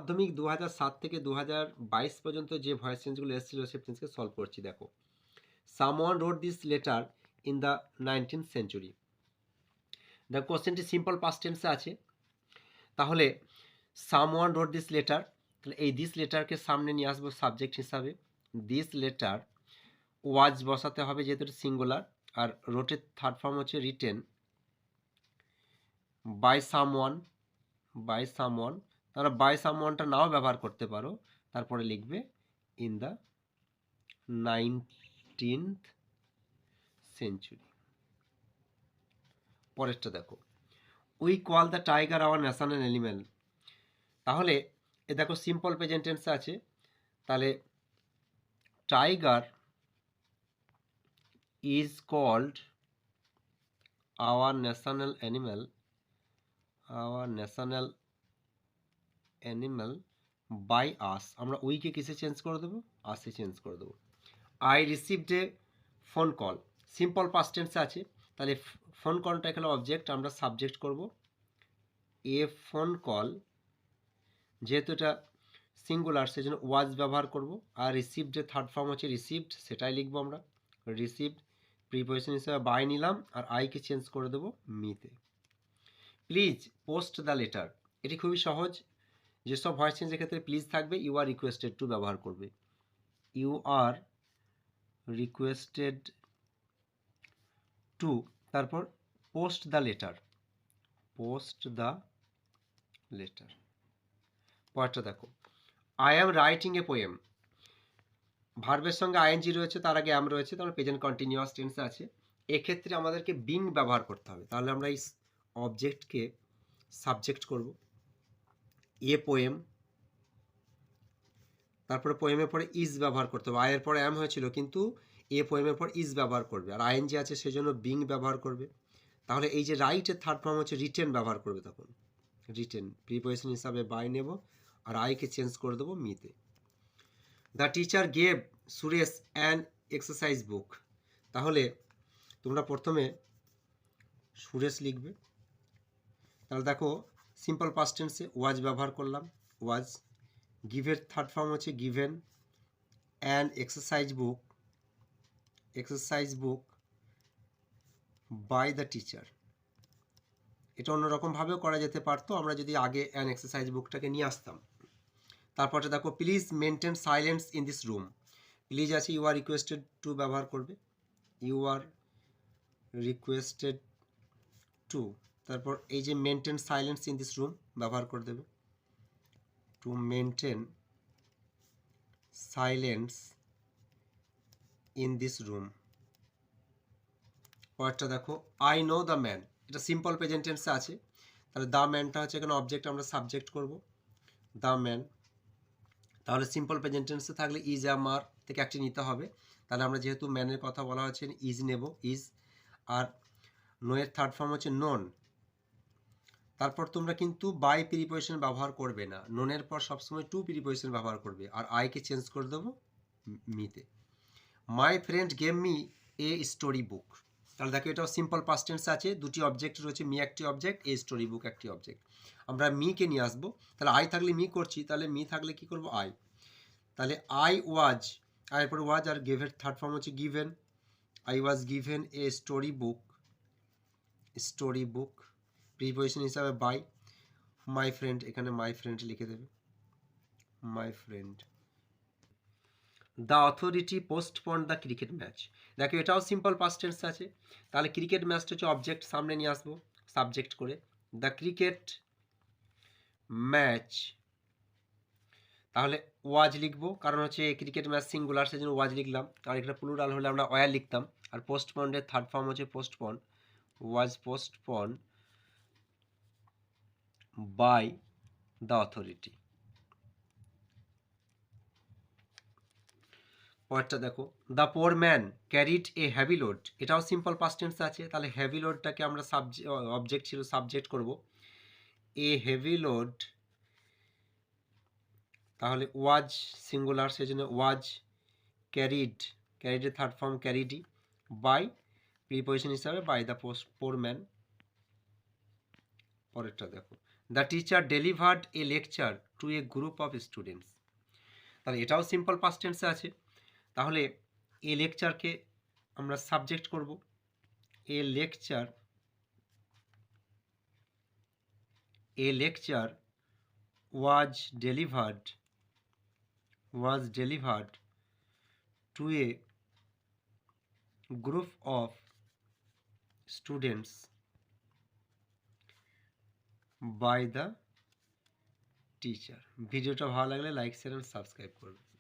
মাধ্যমিক 2007 থেকে 2022 পর্যন্ত যে ভয়েস চেঞ্জগুলো এসেছিল সে চেঞ্জকে সলভ করছি। দেখো, someone wrote this letter in the 19th century. দেখো কোশ্চেনটি সিম্পল পাস্ট টেন্সে আছে, তাহলে সামওয়ান রোড দিস লেটার, তাহলে এই দিস লেটারকে সামনে নিয়ে আসবো সাবজেক্ট হিসাবে। দিস লেটার ওয়াজ বসাতে হবে যেহেতু সিঙ্গুলার, আর রোটের থার্ড ফর্ম হচ্ছে written by someone. By someone, তারা বাই সামওয়ানটা নাও ব্যবহার করতে পারো, তারপরে লিখবে ইন দ্য 19th সেঞ্চুরি। পরেরটা দেখো, we call the tiger our national animal. তাহলে এ দেখো সিম্পল প্রেজেন্ট টেন্সে আছে, তাহলে tiger is called our national animal, our national animal by us. আমরা উইকে কিসে চেঞ্জ করে দেবো? আসে চেঞ্জ করে দেবো। I received a phone call, simple past টেন্সে আছে, তাহলে ফোন কলটা এখানে অবজেক্ট, আমরা সাবজেক্ট করব। এ ফোন কল, যেহেতু এটা সিঙ্গুলার সেজন্য ওয়াজ ব্যবহার করব। আর রিসিভড এর থার্ড ফর্ম হচ্ছে রিসিভড, সেটাই লিখবো আমরা। রিসিভড প্রিপোজিশন হিসেবে বাই নিলাম, আর আইকে চেঞ্জ করে দেবো মিতে। প্লিজ পোস্ট দ্য লেটার, এটি খুবই সহজ। যেসব ভয়েস চেঞ্জের ক্ষেত্রে প্লিজ থাকবে, ইউ আর রিকোয়েস্টেড টু ব্যবহার করবে। ইউ আর রিকোয়েস্টেড টু, তারপর post the letter, post the letter. পরেরটা দেখো, I am writing a poem. ভার্বের সঙ্গে আইএনজি রয়েছে, তার আগে অ্যাম রয়েছে, তাহলে প্রেজেন্ট কন্টিনিউয়াস টেন্সে আছে। এক্ষেত্রে আমাদেরকে বিং ব্যবহার করতে হবে, তাহলে আমরা এই অবজেক্টকে সাবজেক্ট করব। এ পোয়েম, তারপরে পোয়েমের পরে ইজ ব্যবহার করতে হবে। আয়ের পরে অ্যাম হয়েছিল, কিন্তু এ পোয়েমের পর ইজ ব্যবহার করবে, আর আইএনজি আছে সেজন্য বিং ব্যবহার করবে। তাহলে এই যে রাইটের থার্ড ফর্ম হচ্ছে রিটেন ব্যবহার করবে, তখন রিটেন প্রিপোজিশন হিসাবে বাই নেব, আর আইকে চেঞ্জ করে দেবো মিতে। The teacher gave Suresh an exercise book. তাহলে তোমরা প্রথমে সুরেশ লিখবে, তাহলে দেখো সিম্পল পাস্ট টেন্সে ওয়াজ ব্যবহার করলাম, ওয়াজ। গিভের থার্ড ফর্ম হচ্ছে given, an exercise book, exercise book by the teacher. এটা অন্যরকমভাবেও করা যেতে পারতো, আমরা যদি আগে অ্যান এক্সারসাইজ বুকটাকে নিয়ে আসতাম। তারপরে দেখো, please maintain silence in this room. Please আছে, ইউ আর রিকোয়েস্টেড টু ব্যবহার করবে। ইউ আর রিকোয়েস্টেড টু, তারপর এই যে maintain silence in this room ব্যবহার করে দেবে, to maintain silence in this room. পরেরটা দেখো, আই নো দ্য ম্যান। এটা সিম্পল প্রেজেন্ট টেন্সে আছে, তাহলে দ্য ম্যানটা হচ্ছে এখানে অবজেক্ট, আমরা সাবজেক্ট করব দ্য ম্যান। তাহলে সিম্পল প্রেজেন্ট টেন্সে থাকলে ইজ আমার থেকে একটি নিতে হবে, তাহলে আমরা যেহেতু ম্যানের কথা বলা হচ্ছে ইজ নেব, ইজ। আর নো এর থার্ড ফর্ম হচ্ছে নন। তারপর তোমরা কিন্তু বাই প্রিপোজিশন ব্যবহার করবে না, নোনের পর সবসময় টু প্রিপোজিশন ব্যবহার করবে, আর আইকে চেঞ্জ করে দেবো মিতে। My friend gave me a story book. তাহলে দেখো এটাও সিম্পল পাস্ট টেন্স আছে, দুটি অবজেক্ট রয়েছে, মি একটি অবজেক্ট, এ স্টোরি বুক একটি অবজেক্ট। আমরা মিকে নিয়ে আসবো, তাহলে আই থাকলে মি করছি, তাহলে মি থাকলে কি করব আই। তাহলে আই ওয়াজ, আয়ের পর ওয়াজ, আর গেভের থার্ড ফর্ম হচ্ছে given. I was given a story book, story book preposition হিসাবে বাই। মাই ফ্রেন্ড, এখানে মাই ফ্রেন্ড লিখে দেবে, my friend. The authority postponed the cricket match. দেখো এটাও সিম্পল পাস্ট টেন্স আছে, তাহলে ক্রিকেট ম্যাচটা হচ্ছে অবজেক্ট, সামনে নিয়ে আসবো সাবজেক্ট করে। দ্য ক্রিকেট ম্যাচ, তাহলে ওয়াজ লিখবো, কারণ হচ্ছে ক্রিকেট ম্যাচ সিঙ্গুলার সেজন্য ওয়াজ লিখলাম, আর এটা প্লুরাল হলে আমরা ওয়ার লিখতাম। আর পোস্টপন্ডের থার্ড ফর্ম হচ্ছে postponed, was postponed by the authority. পরেরটা দেখো, the poor man carried a heavy load. এটাও সিম্পল পাস্ট টেন্স আছে, তাহলে হ্যাভি লোডটাকে আমরা অবজেক্ট ছিল সাবজেক্ট করব, এ হেভি লোড। তাহলে ওয়াজ সিঙ্গুলার সেজন্য ওয়াজ ক্যারিড, ক্যারিডের থার্ড ফর্ম ক্যারিডি, বাই প্রিপোজিশন হিসাবে বাই দ্য পোর ম্যান। পরেরটা দেখো, the teacher delivered a lecture to a group of students. তাহলে এটাও সিম্পল পাস্ট টেন্সে আছে। তাহলে এ লেকচারকে আমরা সাবজেক্ট করব, a lecture was delivered to a group of students by the teacher. ভিডিওটা ভালো লাগলে লাইক শেয়ার এন্ড সাবস্ক্রাইব করবেন।